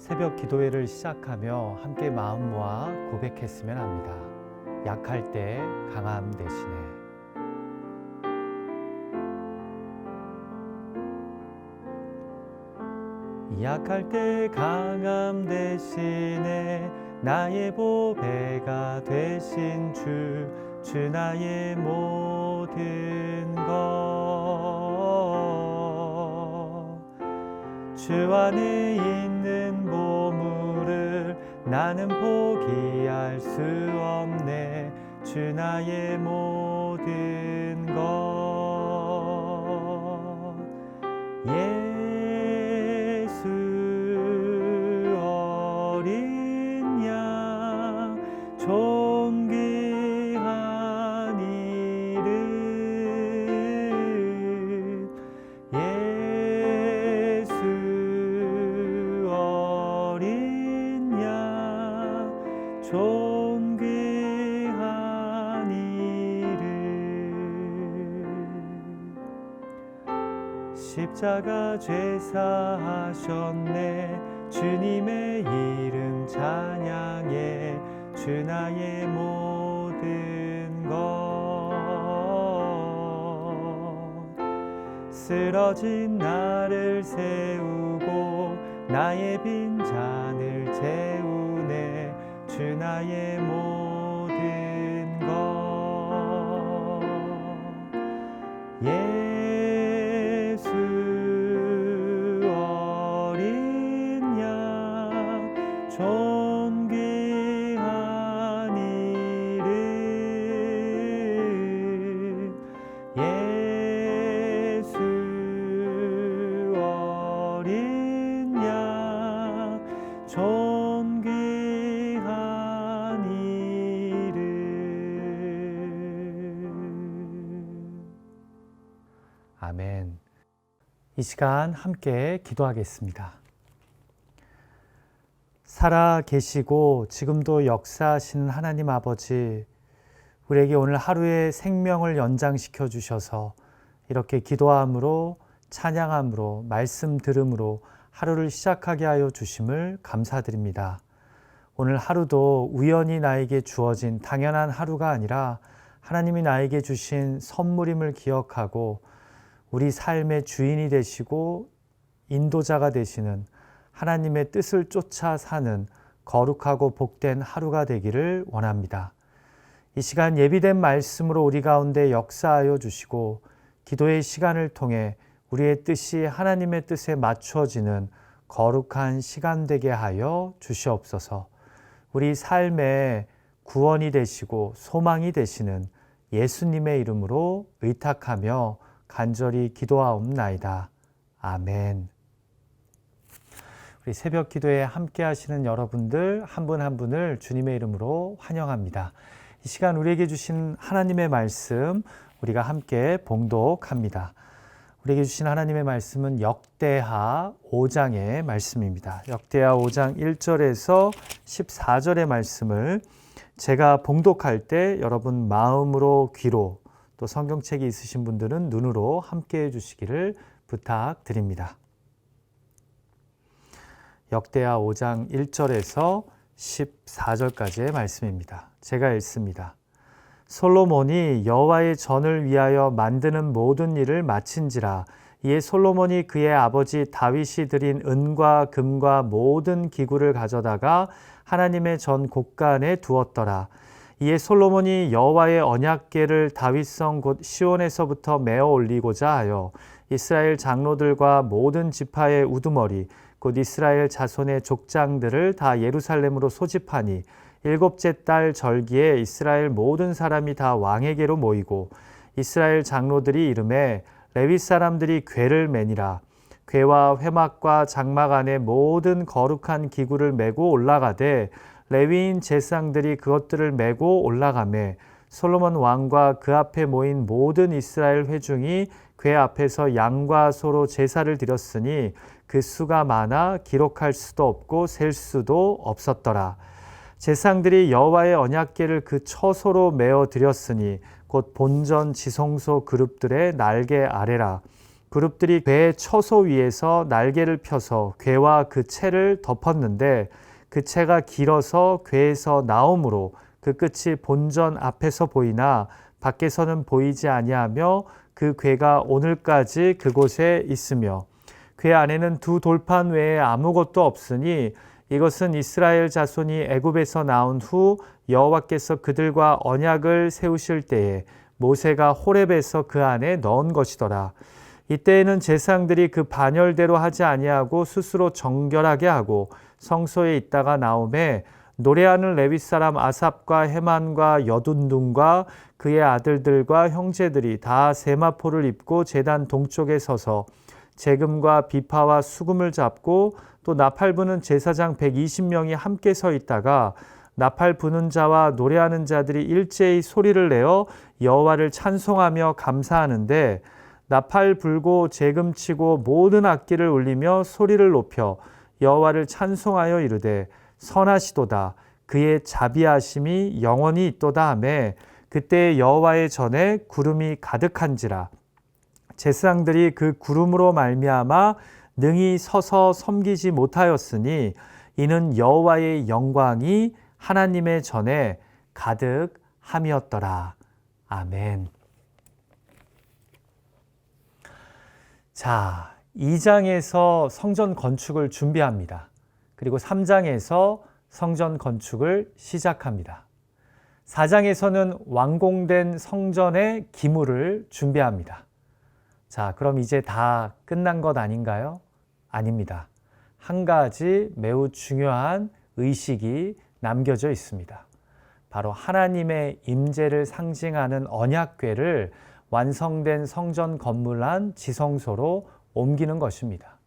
새벽 기도회를 시작하며 함께 마음 모아 고백했으면 합니다. 약할 때 강함 대신에. 약할 때 강함 대신에 나의 보배가 되신 주 나의 모든 것. 주 안에 있는 보물을 나는 포기할 수 없네. 주 나의 모든 것. 예수 어린 양 존귀한 이름. 예수 어린 양 존귀한 이름. 십자가 죄사하셨네. 주님의 이름 찬양해. 주 나의 모든 것. 쓰러진 나를 세우고 나의 빈잔을 채우네. 주 나의 모든 것. 예수 어린 양 존귀한 이름. 예수 어린 양 존귀한 이름. 아멘. 이 시간 함께 기도하겠습니다. 살아 계시고 지금도 역사하시는 하나님 아버지, 우리에게 오늘 하루의 생명을 연장시켜 주셔서 이렇게 기도함으로, 찬양함으로, 말씀 들음으로 하루를 시작하게 하여 주심을 감사드립니다. 오늘 하루도 우연히 나에게 주어진 당연한 하루가 아니라 하나님이 나에게 주신 선물임을 기억하고 우리 삶의 주인이 되시고 인도자가 되시는 하나님의 뜻을 쫓아 사는 거룩하고 복된 하루가 되기를 원합니다. 이 시간 예비된 말씀으로 우리 가운데 역사하여 주시고 기도의 시간을 통해 우리의 뜻이 하나님의 뜻에 맞추어지는 거룩한 시간 되게 하여 주시옵소서. 우리 삶의 구원이 되시고 소망이 되시는 예수님의 이름으로 의탁하며 간절히 기도하옵나이다. 아멘. 우리 새벽 기도에 함께 하시는 여러분들 한 분 한 분을 주님의 이름으로 환영합니다. 이 시간 우리에게 주신 하나님의 말씀 우리가 함께 봉독합니다. 우리에게 주신 하나님의 말씀은 역대하 5장의 말씀입니다. 역대하 5장 1절에서 14절의 말씀을 제가 봉독할 때 여러분 마음으로 귀로 또 성경책이 있으신 분들은 눈으로 함께 해주시기를 부탁드립니다. 역대하 5장 1절에서 14절까지의 말씀입니다. 제가 읽습니다. 솔로몬이 여호와의 전을 위하여 만드는 모든 일을 마친지라. 이에 솔로몬이 그의 아버지 다윗이 드린 은과 금과 모든 기구를 가져다가 하나님의 전 곳간에 두었더라. 이에 솔로몬이 여호와의 언약궤를 다윗성 곧 시온에서부터 메어 올리고자 하여 이스라엘 장로들과 모든 지파의 우두머리 곧 이스라엘 자손의 족장들을 다 예루살렘으로 소집하니 일곱째 달 절기에 이스라엘 모든 사람이 다 왕에게로 모이고 이스라엘 장로들이 이르매 레위 사람들이 궤를 매니라. 궤와 회막과 장막 안에 모든 거룩한 기구를 메고 올라가되 레위인 제사장들이 그것들을 메고 올라가매 솔로몬 왕과 그 앞에 모인 모든 이스라엘 회중이 궤 앞에서 양과 소로 제사를 드렸으니 그 수가 많아 기록할 수도 없고 셀 수도 없었더라. 제사장들이 여호와의 언약궤를 그 처소로 메어 드렸으니 곧 본전 지성소 그룹들의 날개 아래라. 그룹들이 궤의 처소 위에서 날개를 펴서 궤와 그 채를 덮었는데 그 채가 길어서 궤에서 나오므로 그 끝이 본전 앞에서 보이나 밖에서는 보이지 아니하며 그 궤가 오늘까지 그곳에 있으며 궤 안에는 두 돌판 외에 아무것도 없으니 이것은 이스라엘 자손이 애굽에서 나온 후 여호와께서 그들과 언약을 세우실 때에 모세가 호렙에서 그 안에 넣은 것이더라. 이때에는 제사장들이 그 반열대로 하지 아니하고 스스로 정결하게 하고 성소에 있다가 나오매 노래하는 레위 사람 아삽과 헤만과 여둔둔과 그의 아들들과 형제들이 다 세마포를 입고 제단 동쪽에 서서 재금과 비파와 수금을 잡고 또 나팔 부는 제사장 120명이 함께 서 있다가 나팔 부는 자와 노래하는 자들이 일제히 소리를 내어 여호와를 찬송하며 감사하는데 나팔 불고 재금 치고 모든 악기를 울리며 소리를 높여 여호와를 찬송하여 이르되 선하시도다 그의 자비하심이 영원히 있도다 하매 그때 여호와의 전에 구름이 가득한지라. 제사장들이 그 구름으로 말미암아 능히 서서 섬기지 못하였으니 이는 여호와의 영광이 하나님의 전에 가득함이었더라. 아멘. 자, 2장에서 성전 건축을 준비합니다. 그리고 3장에서 성전 건축을 시작합니다. 4장에서는 완공된 성전의 기물을 준비합니다. 자, 그럼 이제 다 끝난 것 아닌가요? 아닙니다. 한 가지 매우 중요한 의식이 남겨져 있습니다. 바로 하나님의 임재를 상징하는 언약궤를 완성된 성전 건물 안 지성소로 옮기는 것입니다.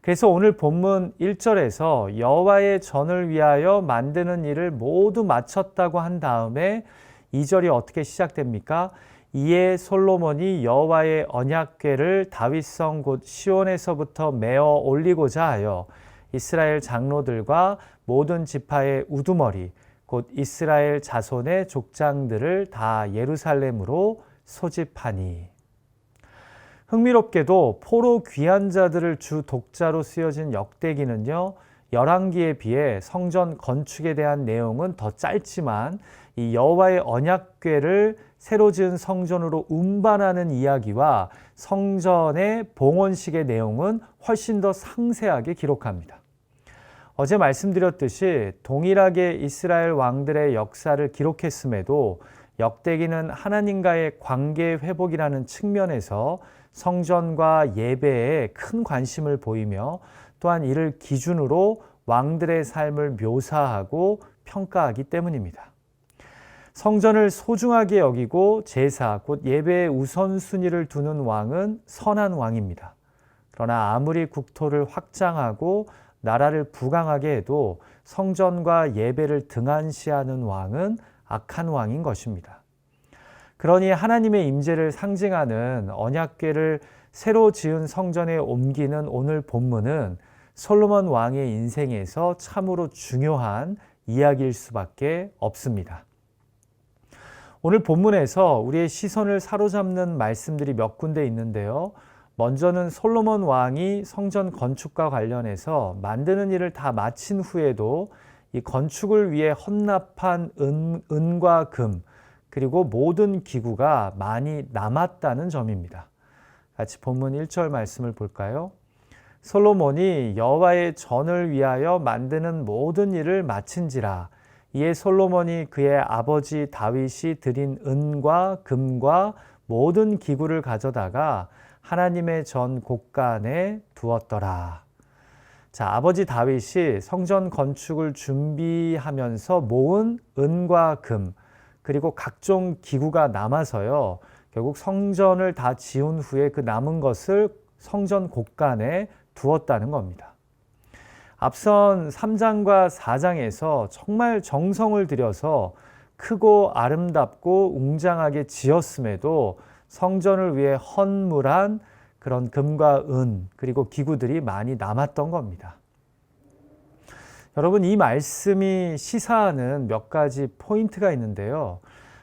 그래서 오늘 본문 1절에서 여호와의 전을 위하여 만드는 일을 모두 마쳤다고 한 다음에 2절이 어떻게 시작됩니까? 이에 솔로몬이 여호와의 언약궤를 다윗성 곧 시온에서부터 메어 올리고자 하여 이스라엘 장로들과 모든 지파의 우두머리 곧 이스라엘 자손의 족장들을 다 예루살렘으로 소집하니. 흥미롭게도 포로 귀한 자들을 주 독자로 쓰여진 역대기는요, 열왕기에 비해 성전 건축에 대한 내용은 더 짧지만 이 여호와의 언약궤를 새로 지은 성전으로 운반하는 이야기와 성전의 봉헌식의 내용은 훨씬 더 상세하게 기록합니다. 어제 말씀드렸듯이 동일하게 이스라엘 왕들의 역사를 기록했음에도 역대기는 하나님과의 관계 회복이라는 측면에서 성전과 예배에 큰 관심을 보이며 또한 이를 기준으로 왕들의 삶을 묘사하고 평가하기 때문입니다. 성전을 소중하게 여기고 제사, 곧 예배의 우선순위를 두는 왕은 선한 왕입니다. 그러나 아무리 국토를 확장하고 나라를 부강하게 해도 성전과 예배를 등한시하는 왕은 악한 왕인 것입니다. 그러니 하나님의 임재를 상징하는 언약궤를 새로 지은 성전에 옮기는 오늘 본문은 솔로몬 왕의 인생에서 참으로 중요한 이야기일 수밖에 없습니다. 오늘 본문에서 우리의 시선을 사로잡는 말씀들이 몇 군데 있는데요. 먼저는 솔로몬 왕이 성전 건축과 관련해서 만드는 일을 다 마친 후에도 이 건축을 위해 헌납한 은과 금 그리고 모든 기구가 많이 남았다는 점입니다. 같이 본문 1절 말씀을 볼까요? 솔로몬이 여호와의 전을 위하여 만드는 모든 일을 마친지라. 이에 솔로몬이 그의 아버지 다윗이 드린 은과 금과 모든 기구를 가져다가 하나님의 전 곳간에 두었더라. 자, 아버지 다윗이 성전 건축을 준비하면서 모은 은과 금 그리고 각종 기구가 남아서요. 결국 성전을 다 지은 후에 그 남은 것을 성전 곳간에 두었다는 겁니다. 앞선 3장과 4장에서 정말 정성을 들여서 크고 아름답고 웅장하게 지었음에도 성전을 위해 헌물한 그런 금과 은 그리고 기구들이 많이 남았던 겁니다. 여러분, 이 말씀이 시사하는 몇 가지 포인트가 있는데요.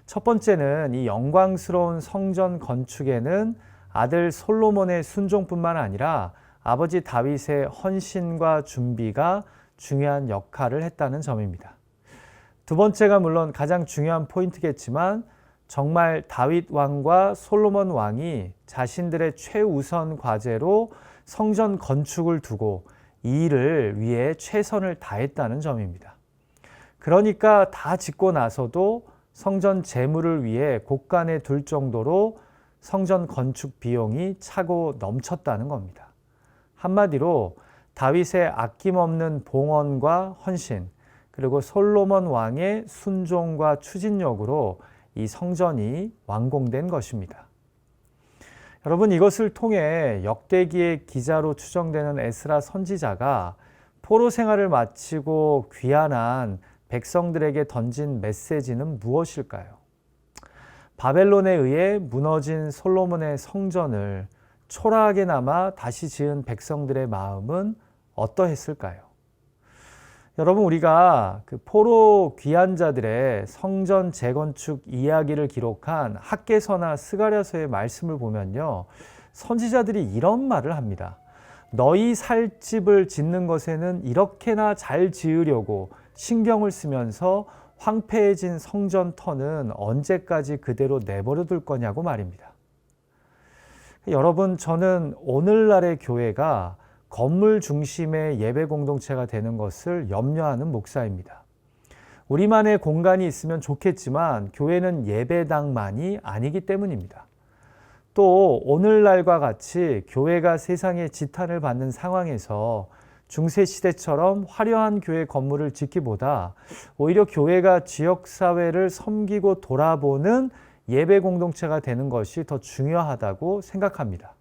첫 번째는 이 영광스러운 성전 건축에는 아들 솔로몬의 순종뿐만 아니라 아버지 다윗의 헌신과 준비가 중요한 역할을 했다는 점입니다. 두 번째가 물론 가장 중요한 포인트겠지만 정말 다윗 왕과 솔로몬 왕이 자신들의 최우선 과제로 성전 건축을 두고 이 일을 위해 최선을 다했다는 점입니다. 그러니까 다 짓고 나서도 성전 재물을 위해 곳간에 둘 정도로 성전 건축 비용이 차고 넘쳤다는 겁니다. 한마디로 다윗의 아낌없는 봉헌과 헌신, 그리고 솔로몬 왕의 순종과 추진력으로 이 성전이 완공된 것입니다. 여러분, 이것을 통해 역대기의 기자로 추정되는 에스라 선지자가 포로 생활을 마치고 귀환한 백성들에게 던진 메시지는 무엇일까요? 바벨론에 의해 무너진 솔로몬의 성전을 초라하게나마 다시 지은 백성들의 마음은 어떠했을까요? 여러분, 우리가 그 포로 귀환자들의 성전 재건축 이야기를 기록한 학개서나 스가랴서의 말씀을 보면요, 선지자들이 이런 말을 합니다. 너희 살 집을 짓는 것에는 이렇게나 잘 지으려고 신경을 쓰면서 황폐해진 성전 터는 언제까지 그대로 내버려 둘 거냐고 말입니다. 여러분, 저는 오늘날의 교회가 건물 중심의 예배 공동체가 되는 것을 염려하는 목사입니다. 우리만의 공간이 있으면 좋겠지만 교회는 예배당만이 아니기 때문입니다. 또 오늘날과 같이 교회가 세상의 지탄을 받는 상황에서 중세시대처럼 화려한 교회 건물을 짓기보다 오히려 교회가 지역사회를 섬기고 돌아보는 예배 공동체가 되는 것이 더 중요하다고 생각합니다.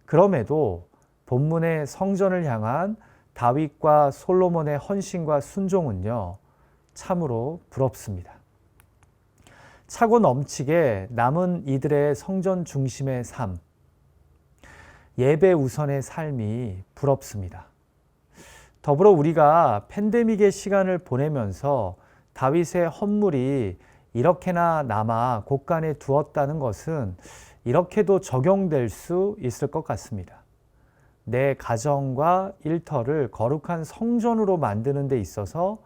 그럼에도 본문의 성전을 향한 다윗과 솔로몬의 헌신과 순종은요, 참으로 부럽습니다. 차고 넘치게 남은 이들의 성전 중심의 삶, 예배 우선의 삶이 부럽습니다. 더불어 우리가 팬데믹의 시간을 보내면서 다윗의 헌물이 이렇게나 남아 곳간에 두었다는 것은 이렇게도 적용될 수 있을 것 같습니다. 내 가정과 일터를 거룩한 성전으로 만드는 데 있어서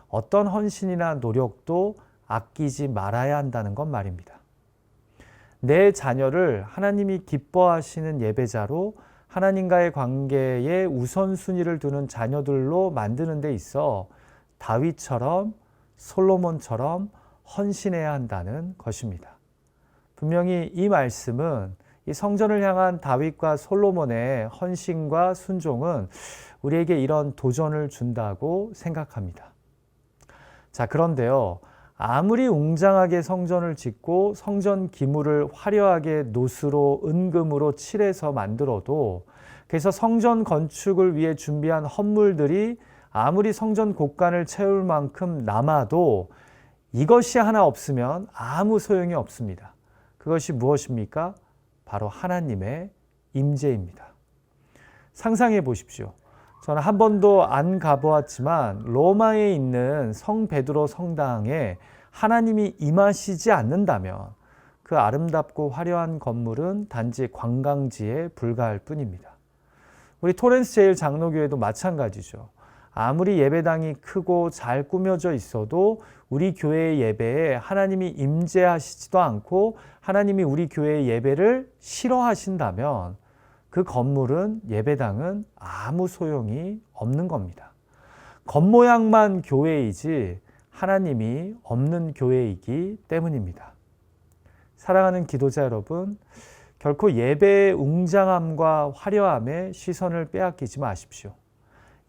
어떤 헌신이나 노력도 아끼지 말아야 한다는 것 말입니다. 내 자녀를 하나님이 기뻐하시는 예배자로 하나님과의 관계에 우선순위를 두는 자녀들로 만드는 데 있어 다윗처럼 솔로몬처럼 헌신해야 한다는 것입니다. 분명히 이 말씀은 이 성전을 향한 다윗과 솔로몬의 헌신과 순종은 우리에게 이런 도전을 준다고 생각합니다. 자, 그런데요, 아무리 웅장하게 성전을 짓고 성전 기물을 화려하게 노스로 은금으로 칠해서 만들어도, 그래서 성전 건축을 위해 준비한 헌물들이 아무리 성전 곳간을 채울 만큼 남아도 이것이 하나 없으면 아무 소용이 없습니다. 그것이 무엇입니까? 바로 하나님의 임재입니다. 상상해 보십시오. 저는 한 번도 안 가보았지만 로마에 있는 성 베드로 성당에 하나님이 임하시지 않는다면 그 아름답고 화려한 건물은 단지 관광지에 불과할 뿐입니다. 우리 토렌스 제1장로교회도 마찬가지죠. 아무리 예배당이 크고 잘 꾸며져 있어도 우리 교회의 예배에 하나님이 임재하시지도 않고 하나님이 우리 교회의 예배를 싫어하신다면 그 건물은, 예배당은 아무 소용이 없는 겁니다. 겉모양만 교회이지 하나님이 없는 교회이기 때문입니다. 사랑하는 기도자 여러분, 결코 예배의 웅장함과 화려함에 시선을 빼앗기지 마십시오.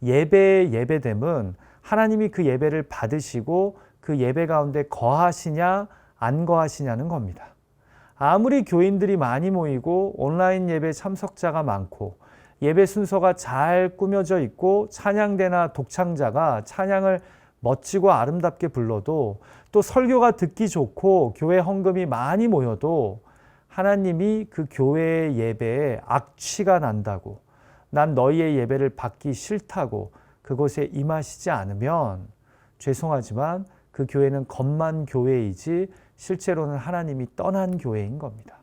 예배의 예배됨은 하나님이 그 예배를 받으시고 그 예배 가운데 거하시냐 안 거하시냐는 겁니다. 아무리 교인들이 많이 모이고 온라인 예배 참석자가 많고 예배 순서가 잘 꾸며져 있고 찬양대나 독창자가 찬양을 멋지고 아름답게 불러도, 또 설교가 듣기 좋고 교회 헌금이 많이 모여도 하나님이 그 교회의 예배에 악취가 난다고, 난 너희의 예배를 받기 싫다고 그곳에 임하시지 않으면 죄송하지만 그 교회는 겉만 교회이지 실제로는 하나님이 떠난 교회인 겁니다.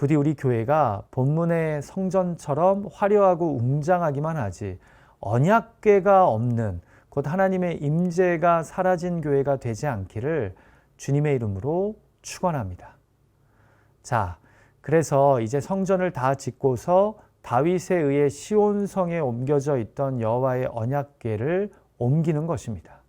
부디 우리 교회가 본문의 성전처럼 화려하고 웅장하기만 하지 언약궤가 없는 곧 하나님의 임재가 사라진 교회가 되지 않기를 주님의 이름으로 축원합니다. 자, 그래서 이제 성전을 다 짓고서 다윗에 의해 시온성에 옮겨져 있던 여호와의 언약궤를 옮기는 것입니다.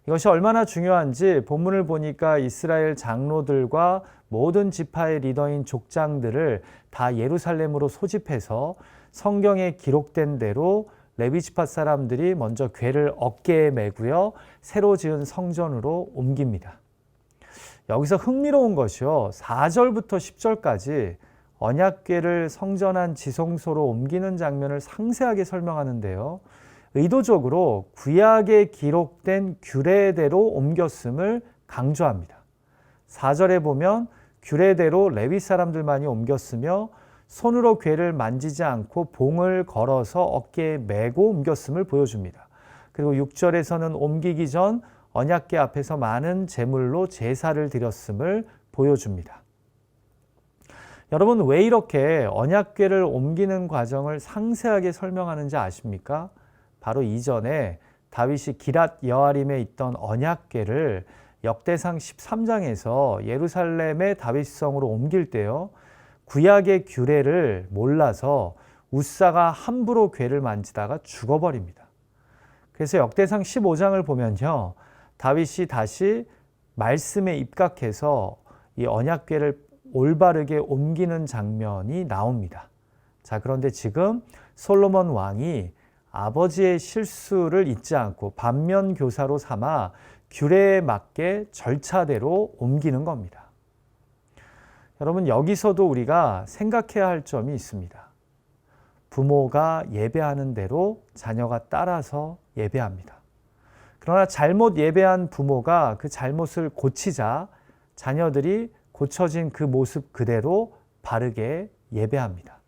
이것이 얼마나 중요한지 본문을 보니까 이스라엘 장로들과 모든 지파의 리더인 족장들을 다 예루살렘으로 소집해서 성경에 기록된 대로 레위 지파 사람들이 먼저 궤를 어깨에 메고요, 새로 지은 성전으로 옮깁니다. 여기서 흥미로운 것이요, 4절부터 10절까지 언약궤를 성전 안 지성소로 옮기는 장면을 상세하게 설명하는데요, 의도적으로 구약에 기록된 규례대로 옮겼음을 강조합니다. 4절에 보면 규례대로 레위 사람들만이 옮겼으며 손으로 궤를 만지지 않고 봉을 걸어서 어깨에 메고 옮겼음을 보여줍니다. 그리고 6절에서는 옮기기 전 언약궤 앞에서 많은 제물로 제사를 드렸음을 보여줍니다. 여러분, 왜 이렇게 언약궤를 옮기는 과정을 상세하게 설명하는지 아십니까? 바로 이전에 다윗이 기랏 여아림에 있던 언약궤를 역대상 13장에서 예루살렘의 다윗성으로 옮길 때요, 구약의 규례를 몰라서 웃사가 함부로 궤를 만지다가 죽어버립니다. 그래서 역대상 15장을 보면요, 다윗이 다시 말씀에 입각해서 이 언약궤를 올바르게 옮기는 장면이 나옵니다. 자, 그런데 지금 솔로몬 왕이 아버지의 실수를 잊지 않고 반면 교사로 삼아 규례에 맞게 절차대로 옮기는 겁니다. 여러분, 여기서도 우리가 생각해야 할 점이 있습니다. 부모가 예배하는 대로 자녀가 따라서 예배합니다. 그러나 잘못 예배한 부모가 그 잘못을 고치자 자녀들이 고쳐진 그 모습 그대로 바르게 예배합니다.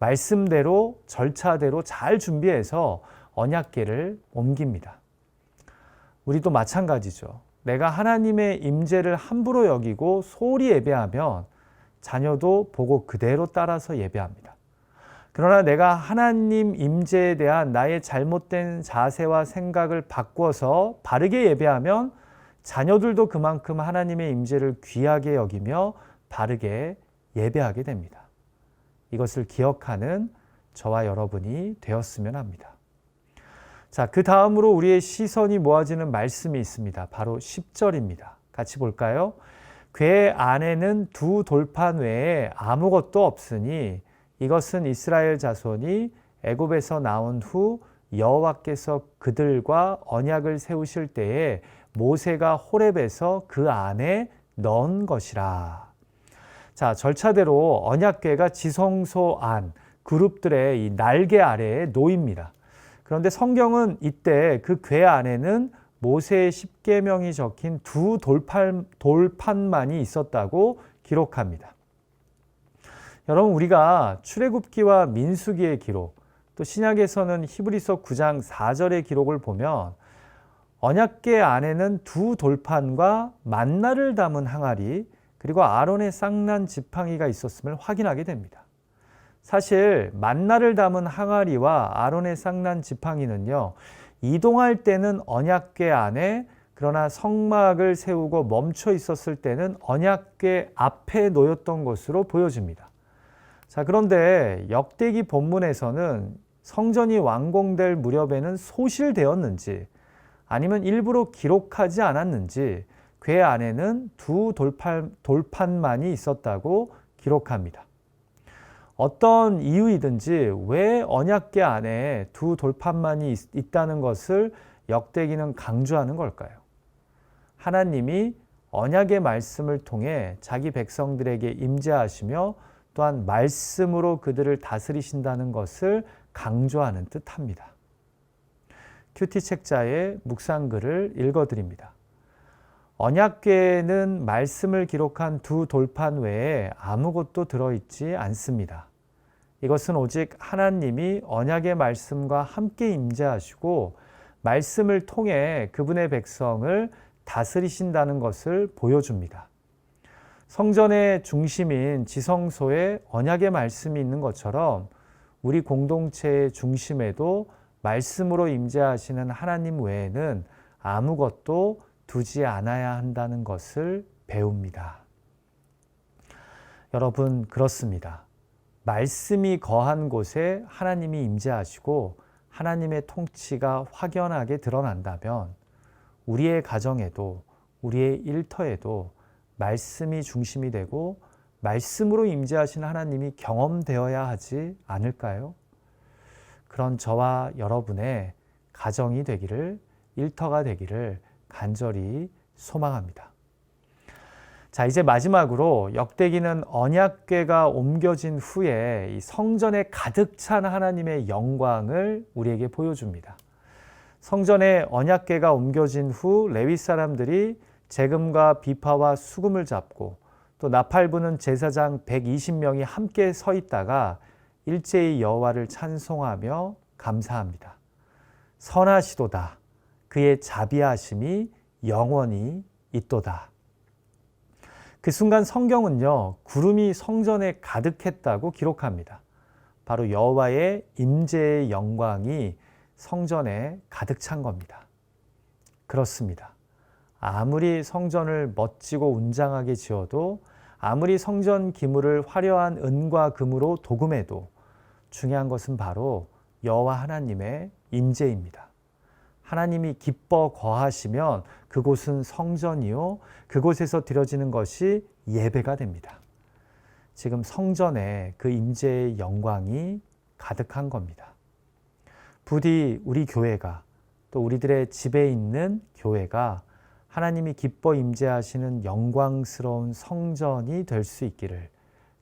말씀대로 절차대로 잘 준비해서 언약궤를 옮깁니다. 우리도 마찬가지죠. 내가 하나님의 임재를 함부로 여기고 소홀히 예배하면 자녀도 보고 그대로 따라서 예배합니다. 그러나 내가 하나님 임재에 대한 나의 잘못된 자세와 생각을 바꿔서 바르게 예배하면 자녀들도 그만큼 하나님의 임재를 귀하게 여기며 바르게 예배하게 됩니다. 이것을 기억하는 저와 여러분이 되었으면 합니다. 자, 그 다음으로 우리의 시선이 모아지는 말씀이 있습니다. 바로 10절입니다. 같이 볼까요? 궤 안에는 두 돌판 외에 아무것도 없으니 이것은 이스라엘 자손이 애굽에서 나온 후 여호와께서 그들과 언약을 세우실 때에 모세가 호렙에서 그 안에 넣은 것이라. 자, 절차대로 언약궤가 지성소 안 그룹들의 이 날개 아래에 놓입니다. 그런데 성경은 이때 그 궤 안에는 모세의 십계명이 적힌 두 돌판만이 있었다고 기록합니다. 여러분, 우리가 출애굽기와 민수기의 기록, 또 신약에서는 히브리서 9장 4절의 기록을 보면 언약궤 안에는 두 돌판과 만나를 담은 항아리, 그리고 아론의 쌍난 지팡이가 있었음을 확인하게 됩니다. 사실 만나를 담은 항아리와 아론의 쌍난 지팡이는요, 이동할 때는 언약궤 안에, 그러나 성막을 세우고 멈춰 있었을 때는 언약궤 앞에 놓였던 것으로 보여집니다. 자, 그런데 역대기 본문에서는 성전이 완공될 무렵에는 소실되었는지 아니면 일부러 기록하지 않았는지 궤 안에는 두 돌판만이 있었다고 기록합니다. 어떤 이유이든지 왜 언약궤 안에 두 돌판만이 있다는 것을 역대기는 강조하는 걸까요? 하나님이 언약의 말씀을 통해 자기 백성들에게 임재하시며 또한 말씀으로 그들을 다스리신다는 것을 강조하는 듯합니다. 큐티 책자의 묵상글을 읽어드립니다. 언약궤에는 말씀을 기록한 두 돌판 외에 아무것도 들어있지 않습니다. 이것은 오직 하나님이 언약의 말씀과 함께 임재하시고 말씀을 통해 그분의 백성을 다스리신다는 것을 보여줍니다. 성전의 중심인 지성소에 언약의 말씀이 있는 것처럼 우리 공동체의 중심에도 말씀으로 임재하시는 하나님 외에는 아무것도 두지 않아야 한다는 것을 배웁니다. 여러분, 그렇습니다. 말씀이 거한 곳에 하나님이 임재하시고 하나님의 통치가 확연하게 드러난다면 우리의 가정에도 우리의 일터에도 말씀이 중심이 되고 말씀으로 임재하신 하나님이 경험되어야 하지 않을까요? 그런 저와 여러분의 가정이 되기를, 일터가 되기를 간절히 소망합니다. 자, 이제 마지막으로 역대기는 언약궤가 옮겨진 후에 이 성전에 가득 찬 하나님의 영광을 우리에게 보여줍니다. 성전에 언약궤가 옮겨진 후 레위 사람들이 재금과 비파와 수금을 잡고 또 나팔 부는 제사장 120명이 함께 서 있다가 일제히 여호와를 찬송하며 감사합니다. 선하시도다. 그의 자비하심이 영원히 있도다. 그 순간 성경은요, 구름이 성전에 가득했다고 기록합니다. 바로 여호와의 임재의 영광이 성전에 가득 찬 겁니다. 그렇습니다. 아무리 성전을 멋지고 웅장하게 지어도, 아무리 성전 기물을 화려한 은과 금으로 도금해도 중요한 것은 바로 여호와 하나님의 임재입니다. 하나님이 기뻐 거하시면 그곳은 성전이요, 그곳에서 드려지는 것이 예배가 됩니다. 지금 성전에 그 임재의 영광이 가득한 겁니다. 부디 우리 교회가, 또 우리들의 집에 있는 교회가 하나님이 기뻐 임재하시는 영광스러운 성전이 될 수 있기를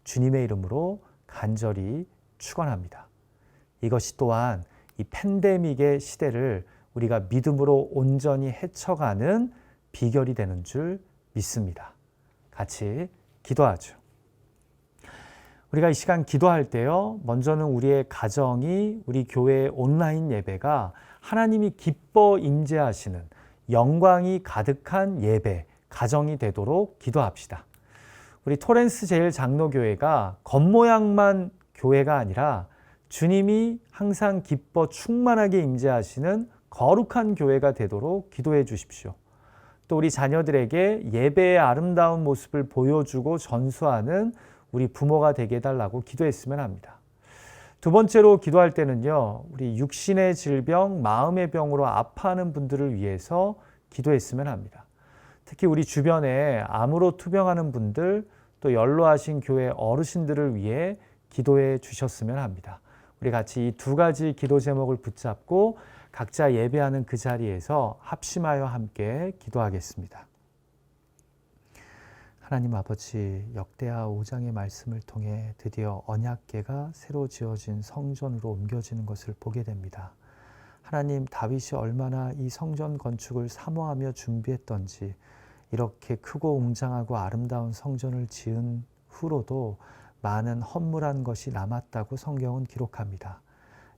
주님의 이름으로 간절히 축원합니다. 이것이 또한 이 팬데믹의 시대를 우리가 믿음으로 온전히 헤쳐가는 비결이 되는 줄 믿습니다. 같이 기도하죠. 우리가 이 시간 기도할 때요, 먼저는 우리의 가정이, 우리 교회의 온라인 예배가 하나님이 기뻐 임재하시는 영광이 가득한 예배, 가정이 되도록 기도합시다. 우리 토렌스 제일장로교회가 겉모양만 교회가 아니라 주님이 항상 기뻐 충만하게 임재하시는 거룩한 교회가 되도록 기도해 주십시오. 또 우리 자녀들에게 예배의 아름다운 모습을 보여주고 전수하는 우리 부모가 되게 해달라고 기도했으면 합니다. 두 번째로 기도할 때는요, 우리 육신의 질병, 마음의 병으로 아파하는 분들을 위해서 기도했으면 합니다. 특히 우리 주변에 암으로 투병하는 분들, 또 연로하신 교회 어르신들을 위해 기도해 주셨으면 합니다. 우리 같이 이 두 가지 기도 제목을 붙잡고 각자 예배하는 그 자리에서 합심하여 함께 기도하겠습니다. 하나님 아버지, 역대하 5장의 말씀을 통해 드디어 언약궤가 새로 지어진 성전으로 옮겨지는 것을 보게 됩니다. 하나님, 다윗이 얼마나 이 성전 건축을 사모하며 준비했던지, 이렇게 크고 웅장하고 아름다운 성전을 지은 후로도 많은 허물한 것이 남았다고 성경은 기록합니다.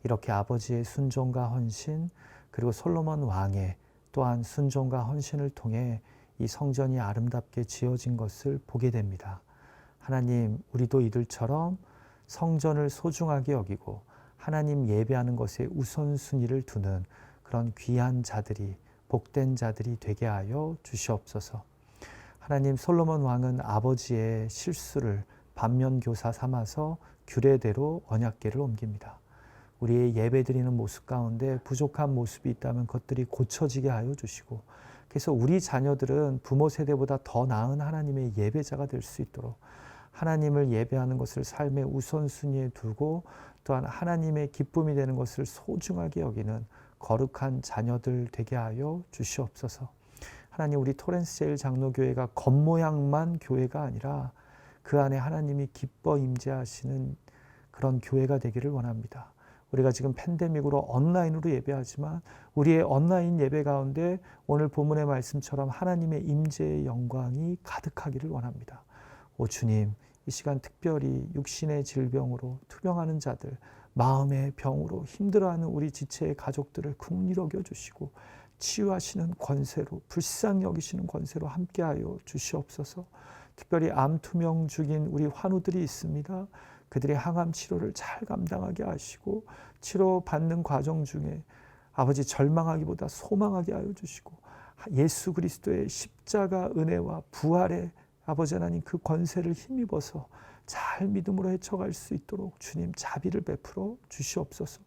이렇게 아버지의 순종과 헌신, 그리고 솔로몬 왕의 또한 순종과 헌신을 통해 이 성전이 아름답게 지어진 것을 보게 됩니다. 하나님, 우리도 이들처럼 성전을 소중하게 여기고 하나님 예배하는 것에 우선순위를 두는 그런 귀한 자들이, 복된 자들이 되게 하여 주시옵소서. 하나님, 솔로몬 왕은 아버지의 실수를 반면교사 삼아서 규례대로 언약궤를 옮깁니다. 우리의 예배드리는 모습 가운데 부족한 모습이 있다면 그것들이 고쳐지게 하여 주시고, 그래서 우리 자녀들은 부모 세대보다 더 나은 하나님의 예배자가 될 수 있도록 하나님을 예배하는 것을 삶의 우선순위에 두고 또한 하나님의 기쁨이 되는 것을 소중하게 여기는 거룩한 자녀들 되게 하여 주시옵소서. 하나님, 우리 토렌스 제일장로교회가 겉모양만 교회가 아니라 그 안에 하나님이 기뻐 임재하시는 그런 교회가 되기를 원합니다. 우리가 지금 팬데믹으로 온라인으로 예배하지만 우리의 온라인 예배 가운데 오늘 본문의 말씀처럼 하나님의 임재의 영광이 가득하기를 원합니다. 오 주님, 이 시간 특별히 육신의 질병으로 투병하는 자들, 마음의 병으로 힘들어하는 우리 지체의 가족들을 긍휼히 여겨주시고 치유하시는 권세로, 불쌍히 여기시는 권세로 함께하여 주시옵소서. 특별히 암 투명 중인 우리 환우들이 있습니다. 그들의 항암 치료를 잘 감당하게 하시고 치료받는 과정 중에 아버지 절망하기보다 소망하게 하여 주시고 예수 그리스도의 십자가 은혜와 부활의 아버지 하나님 그 권세를 힘입어서 잘 믿음으로 헤쳐갈 수 있도록 주님 자비를 베풀어 주시옵소서.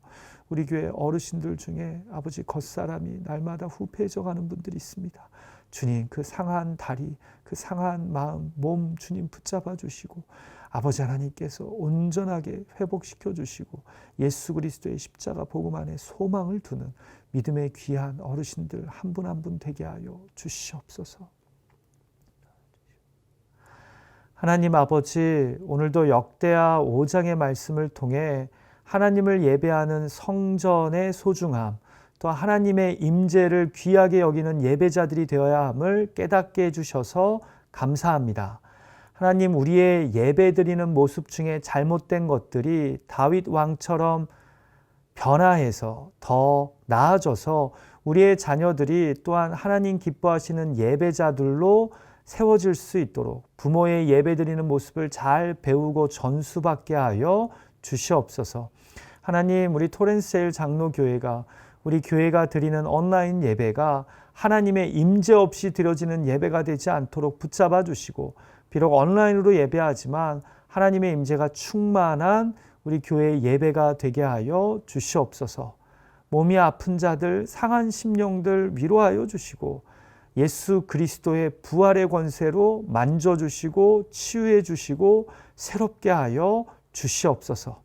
우리 교회 어르신들 중에 아버지 겉사람이 날마다 후패해져 가는 분들이 있습니다. 주님 그 상한 다리, 그 상한 마음, 몸 주님 붙잡아 주시고 아버지 하나님께서 온전하게 회복시켜 주시고 예수 그리스도의 십자가 복음 안에 소망을 두는 믿음의 귀한 어르신들 한 분 한 분 되게 하여 주시옵소서. 하나님 아버지, 오늘도 역대하 5장의 말씀을 통해 하나님을 예배하는 성전의 소중함, 또 하나님의 임재를 귀하게 여기는 예배자들이 되어야 함을 깨닫게 해주셔서 감사합니다. 하나님, 우리의 예배드리는 모습 중에 잘못된 것들이 다윗 왕처럼 변화해서 더 나아져서 우리의 자녀들이 또한 하나님 기뻐하시는 예배자들로 세워질 수 있도록 부모의 예배드리는 모습을 잘 배우고 전수받게 하여 주시옵소서. 하나님, 우리 토렌스제일 장로교회가 우리 교회가 드리는 온라인 예배가 하나님의 임재 없이 드려지는 예배가 되지 않도록 붙잡아 주시고 비록 온라인으로 예배하지만 하나님의 임재가 충만한 우리 교회의 예배가 되게 하여 주시옵소서. 몸이 아픈 자들, 상한 심령들 위로하여 주시고 예수 그리스도의 부활의 권세로 만져주시고 치유해 주시고 새롭게 하여 주시옵소서.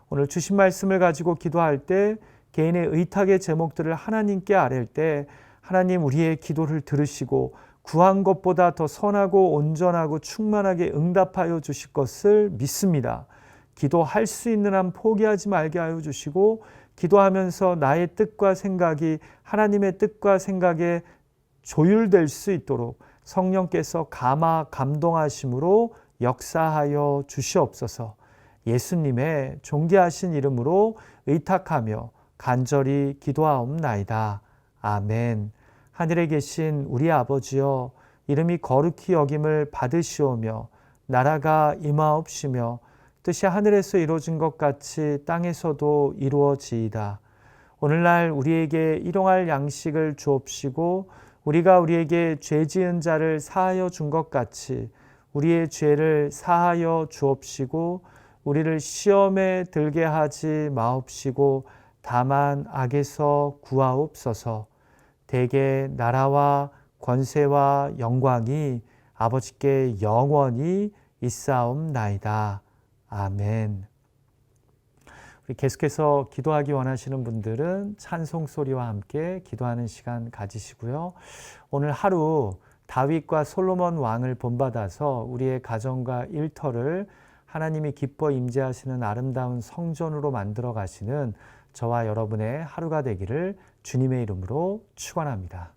오늘 주신 말씀을 가지고 기도할 때 개인의 의탁의 제목들을 하나님께 아랠 때 하나님 우리의 기도를 들으시고 구한 것보다 더 선하고 온전하고 충만하게 응답하여 주실 것을 믿습니다. 기도할 수 있는 한 포기하지 말게 하여 주시고 기도하면서 나의 뜻과 생각이 하나님의 뜻과 생각에 조율될 수 있도록 성령께서 감동하심으로 역사하여 주시옵소서. 예수님의 존귀하신 이름으로 의탁하며 간절히 기도하옵나이다. 아멘. 하늘에 계신 우리 아버지여, 이름이 거룩히 여김을 받으시오며 나라가 임하옵시며 뜻이 하늘에서 이루어진 것 같이 땅에서도 이루어지이다. 오늘날 우리에게 일용할 양식을 주옵시고 우리가 우리에게 죄 지은 자를 사하여 준 것 같이 우리의 죄를 사하여 주옵시고 우리를 시험에 들게 하지 마옵시고 다만 악에서 구하옵소서. 대개 나라와 권세와 영광이 아버지께 영원히 있사옵나이다. 아멘. 우리 계속해서 기도하기 원하시는 분들은 찬송 소리와 함께 기도하는 시간 가지시고요. 오늘 하루 다윗과 솔로몬 왕을 본받아서 우리의 가정과 일터를 하나님이 기뻐 임재하시는 아름다운 성전으로 만들어 가시는 저와 여러분의 하루가 되기를 주님의 이름으로 축원합니다.